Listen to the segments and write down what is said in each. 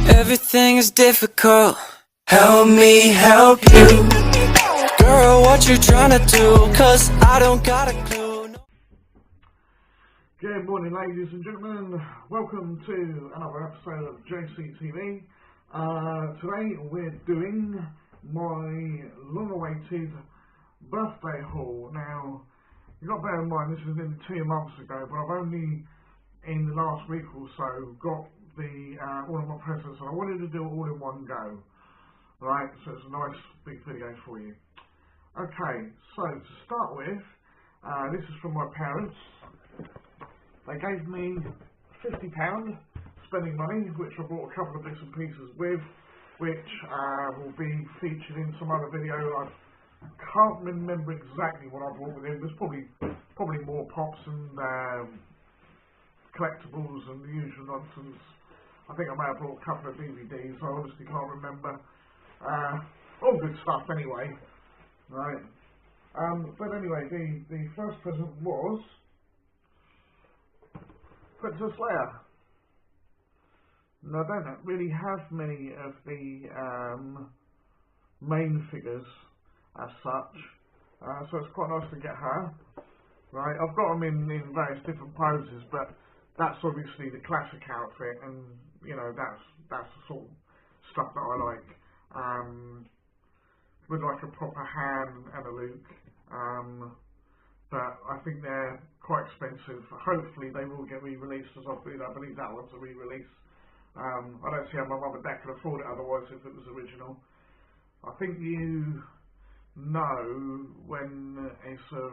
Everything is difficult. Help me help you. Girl, what you trying to do? Cause I don't got a clue. Good morning, ladies and gentlemen. Welcome to another episode of JCTV. Today we're doing my long-awaited birthday haul. Now, you've got to bear in mind this was nearly 2 months ago, but I've only in the last week or so got the all of my presents, and I wanted to do it all in one go. Right, so it's a nice big video for you. Okay, so to start with, this is from my parents. They gave me £50 spending money, which I bought a couple of bits and pieces with, which will be featured in some other video. I can't remember exactly what I bought with it. There's probably more pops and collectibles and the usual nonsense. I think I may have bought a couple of DVDs. I honestly can't remember. All good stuff anyway. Right. But anyway, the first present was Princess Leia. Now, I don't really have many of the main figures as such, so it's quite nice to get her. Right, I've got them in various different poses, but that's obviously the classic outfit, and you know that's the sort of stuff that I like. With like a proper Han and a Luke, but I think they're quite expensive. Hopefully they will get re-released as I believe that one's a re-release. I don't see how my mum and dad could afford it otherwise if it was original. I think you know when it's a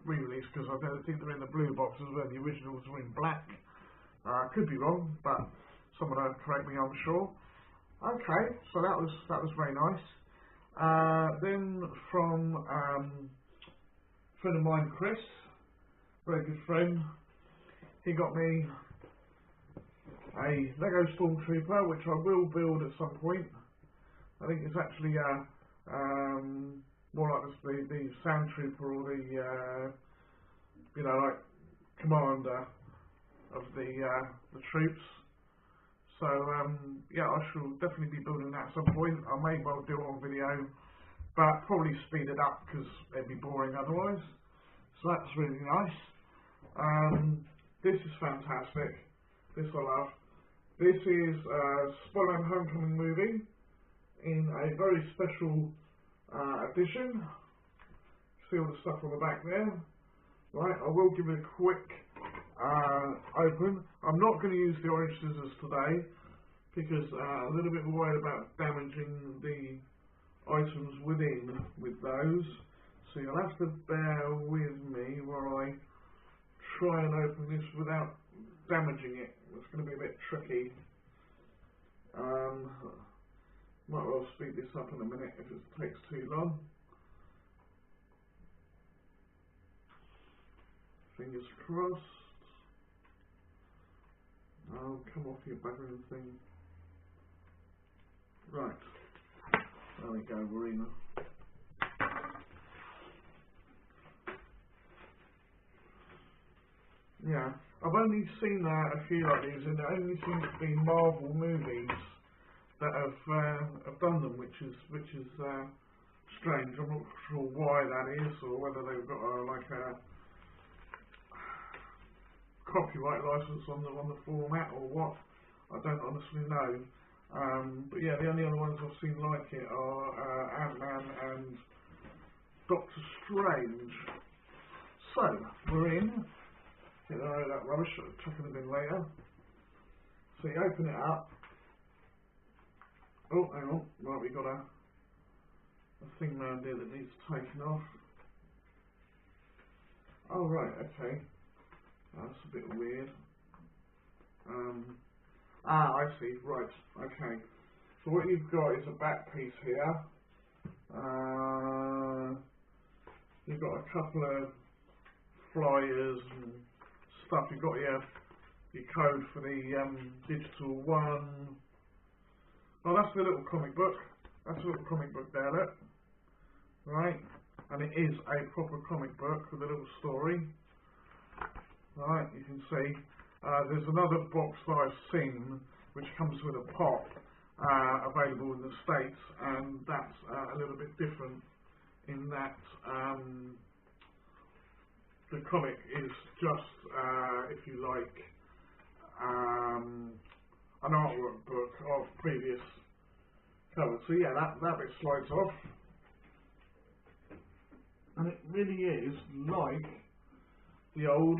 re-release because I don't think they're in the blue boxes when the originals were in black. Could be wrong, but someone will correct me, I'm sure. Okay, so that was very nice. Then from a friend of mine, Chris, very good friend, he got me a Lego Stormtrooper, which I will build at some point. I think it's actually more like the Sand Trooper or the like commander of the troops. So yeah, I shall definitely be building that at some point. I may well do it on video, but probably speed it up because it'd be boring otherwise. So that's really nice. This is fantastic. This I love. This is Spider-Man Homecoming movie in a very special edition. See all the stuff on the back there. Right, I will give it a quick open. I'm not going to use the orange scissors today because I'm a little bit worried about damaging the items within with those. So you'll have to bear with me while I try and open this without damaging it. It's going to be a bit tricky. Might well speed this up in a minute if it takes too long. Fingers crossed. Oh, come off your buggering thing. Right. There we go, Marina. Yeah, I've only seen a few like these, and it only seems to be Marvel movies that have done them, which is strange. I'm not sure why that is, or whether they've got like a copyright license on the format or what. I don't honestly know. But yeah, the only other ones I've seen like it are Ant-Man and Doctor Strange. So we're in. That rubbish, I'll chuck it in later. So you open it up. Oh, hang on. Right, we got a thing round here that needs taken off. Oh, right, okay. That's a bit weird. I see, right, okay. So what you've got is a back piece here. You've got a couple of flyers and stuff. You've got your code for the digital one. Oh, that's the little comic book. That's a little comic book there, look. Right, and it is a proper comic book with a little story. Right, you can see. There's another box that I've seen which comes with a pop, available in the States, and that's a little bit different in that the comic is just, if you like, an artwork book of previous covers. So yeah, that bit slides off, and it really is like the old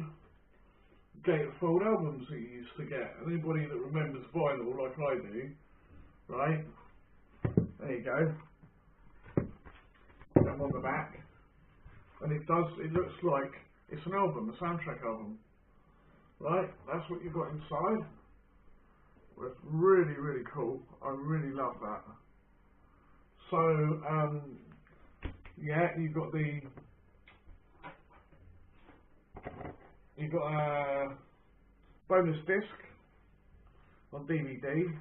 gatefold albums that you used to get. Anybody that remembers vinyl like I do, right? There you go. Them on the back, and it looks like it's an album, a soundtrack album, right? That's what you've got inside. Well, it's really, really cool. I really love that. So, yeah, you've got a bonus disc on DVD.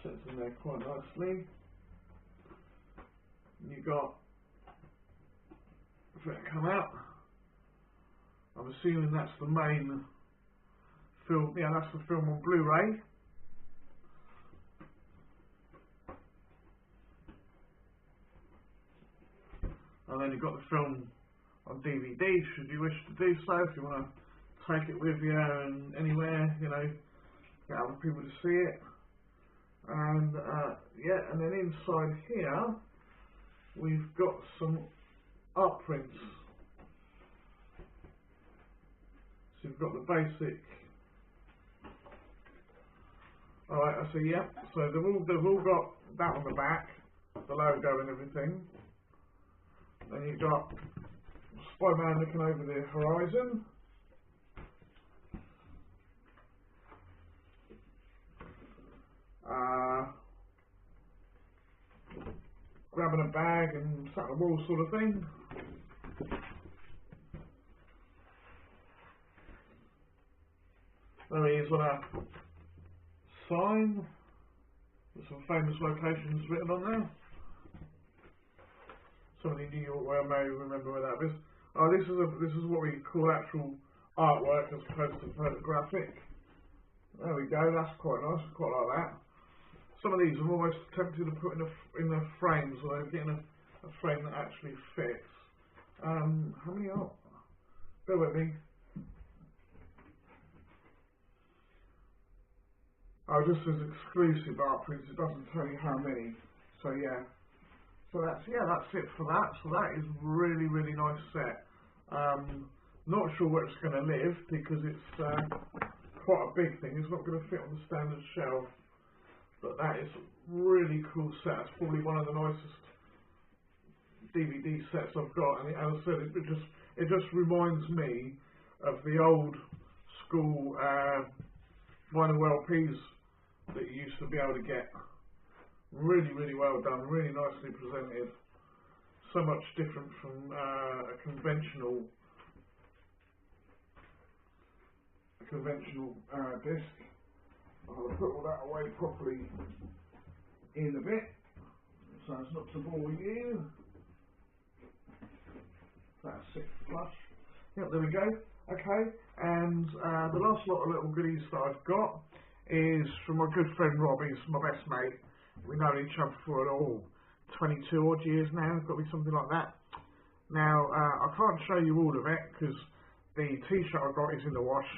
Sits in there quite nicely. You got if it come out. I'm assuming that's the main film. Yeah, that's the film on Blu-ray. And then you've got the film on DVD, should you wish to do so, if you want to take it with you and anywhere, you know, get other people to see it. And yeah, and then inside here we've got some art prints. So you've got the basic. Alright, I see, yeah. So they've all got that on the back, the logo and everything. Then you've got Spider-Man looking over the horizon. Grabbing a bag and sat on the wall sort of thing. There he is on a sign with some famous locations written on there. Somebody in New York where I may remember where that is. Oh, this is what we call actual artwork as opposed to photographic. There we go. That's quite nice. I quite like that. Some of these I'm almost tempted to put in a frame, so they're getting a frame that actually fits. How many are? Bear with me. Oh, just as exclusive art prints. It doesn't tell you how many. So yeah. So that's it for that. So that is really, really nice set. Not sure where it's going to live because it's quite a big thing. It's not going to fit on the standard shelf. But that is a really cool set. It's probably one of the nicest DVD sets I've got. And as I said, it just reminds me of the old school vinyl LPs that you used to be able to get. Really, really well done, really nicely presented. So much different from a conventional disc. I'll put all that away properly in a bit, so it's not to bore you. That's 6 flush. Yep, there we go. Okay, and the last lot of little goodies that I've got is from my good friend Rob. He's my best mate. We know each other for 22 odd years now. It's got to be something like that. Now, I can't show you all of it because the t-shirt I got is in the wash,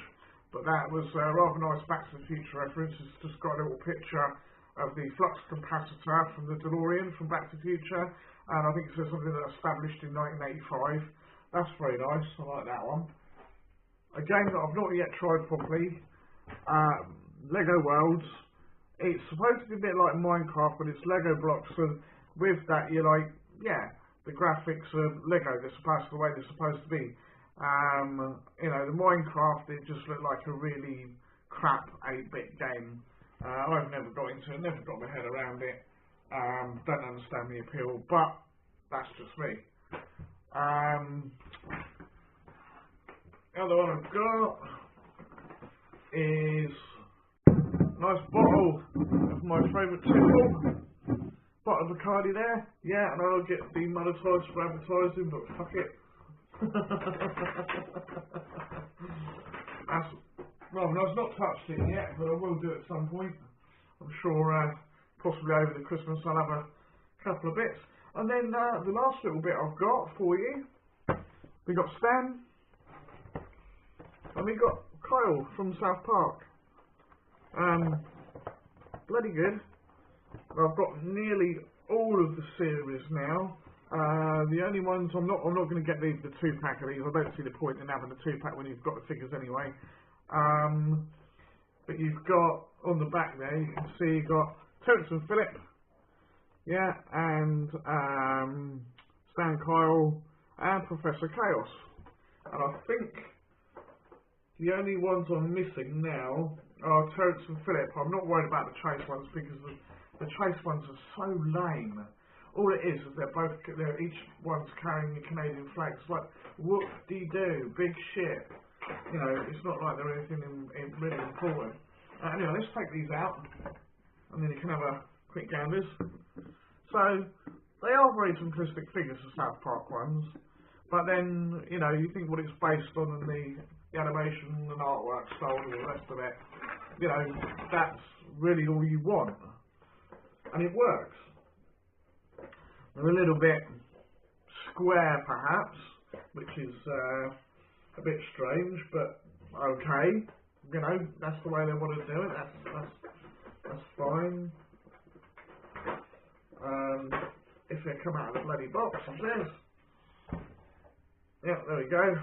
but that was rather nice Back to the Future reference. It's just got a little picture of the flux capacitor from the DeLorean from Back to the Future, and I think it says something that established in 1985. That's very nice. I like that one. A game that I've not yet tried properly, Lego Worlds. It's supposed to be a bit like Minecraft, but it's Lego blocks, and with that you're like, yeah, the graphics are Lego, they're supposed to the way they're supposed to be. You know, the Minecraft, it just looked like a really crap 8-bit game. I've never got into it, never got my head around it. Don't understand the appeal, but that's just me. The other one I've got is a nice bottle of my favourite tipple. Bottle of Bacardi there. Yeah, and I'll get demonetised for advertising, but fuck it. Well, I've not touched it yet, but I will do at some point. I'm sure possibly over the Christmas I'll have a couple of bits. And then the last little bit I've got for you, we got Stan, and we got Kyle from South Park. Bloody good. I've got nearly all of the series now. The only ones I'm not going to get the 2-pack of these. I don't see the point in having the 2-pack when you've got the figures anyway. But you've got on the back there, you can see you've got Terence and Philip, yeah, and Stan, Kyle, and Professor Chaos. And I think the only ones I'm missing now are Terence and Philip. I'm not worried about the Chase ones because the Chase ones are so lame. All it is they're each one's carrying the Canadian flag. It's like, whoop-de-doo, big shit. You know, it's not like they're anything really important. Anyway, let's take these out, and then you can have a quick ganders. So, they are very simplistic figures, the South Park ones, but then, you know, you think what it's based on and the animation and artwork style and all the rest of it, you know, that's really all you want. And it works. They're a little bit square, perhaps, which is a bit strange, but okay. You know, that's the way they want to do it. That's fine. If they come out of the bloody box, it says. Yeah, there we go.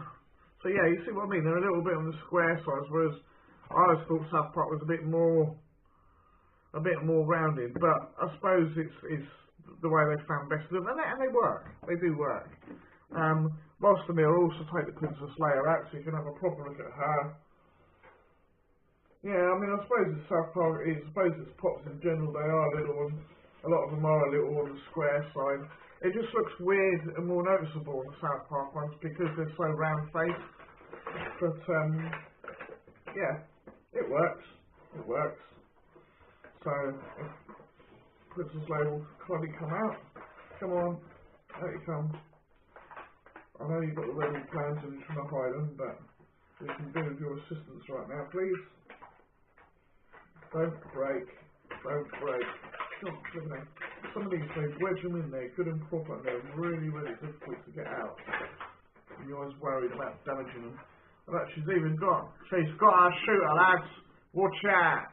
So yeah, you see what I mean? They're a little bit on the square size, whereas I always thought South Park was a bit more rounded. But I suppose it's the way they found best of them, and they work. They do work. Whilst the mirror also take the Princess Leia out, so you can have a proper look at her. Yeah, I mean, I suppose it's South Park. I suppose it's pops in general. They are a little on. A lot of them are a little on the square side. It just looks weird and more noticeable on the South Park ones because they're so round faced. But yeah, it works. It works. So if Princess Leia will kindly come out. Come on, out you come. I know you've got the rebel plans and you're trying to hide them, but we can do with your assistance right now, please. Don't break. Don't break. Look at that. Some of these, they wedge them in there good and proper, and they're really, really difficult to get out. And you're always worried about damaging them. But she's got our shooter, lads. Watch out.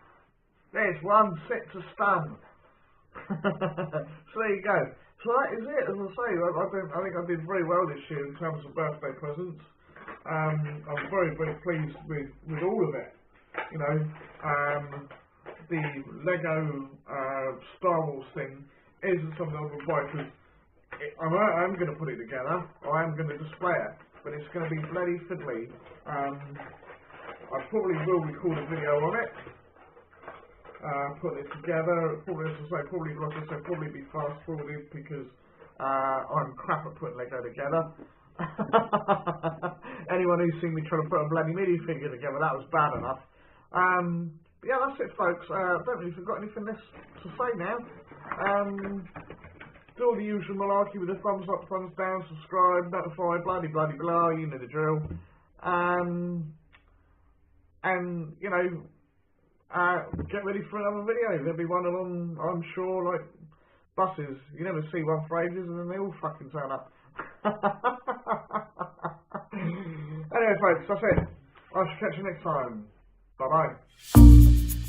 There's one set to stun. So there you go. So that is it. As I say, I think I did very well this year in terms of birthday presents. I'm very, very pleased with all of it. You know, the Lego Star Wars thing isn't something I would buy because I'm going to put it together. I am going to display it, but it's going to be bloody fiddly. I probably will record a video on it. Put it together. Probably, as I say, probably be fast forwarded because I'm crap at putting Lego together. Anyone who's seen me trying to put a bloody minifigure together, that was bad enough. But yeah, that's it, folks. I don't really forgot anything less to say now. Do all the usual malarkey with the thumbs up, thumbs down, subscribe, notify, bloody blah, you know the drill. And you know, get ready for another video. There'll be one along, I'm sure, like buses. You never see one for ages, and then they all fucking turn up. Anyway, folks, that's it. I shall catch you next time. Bye bye.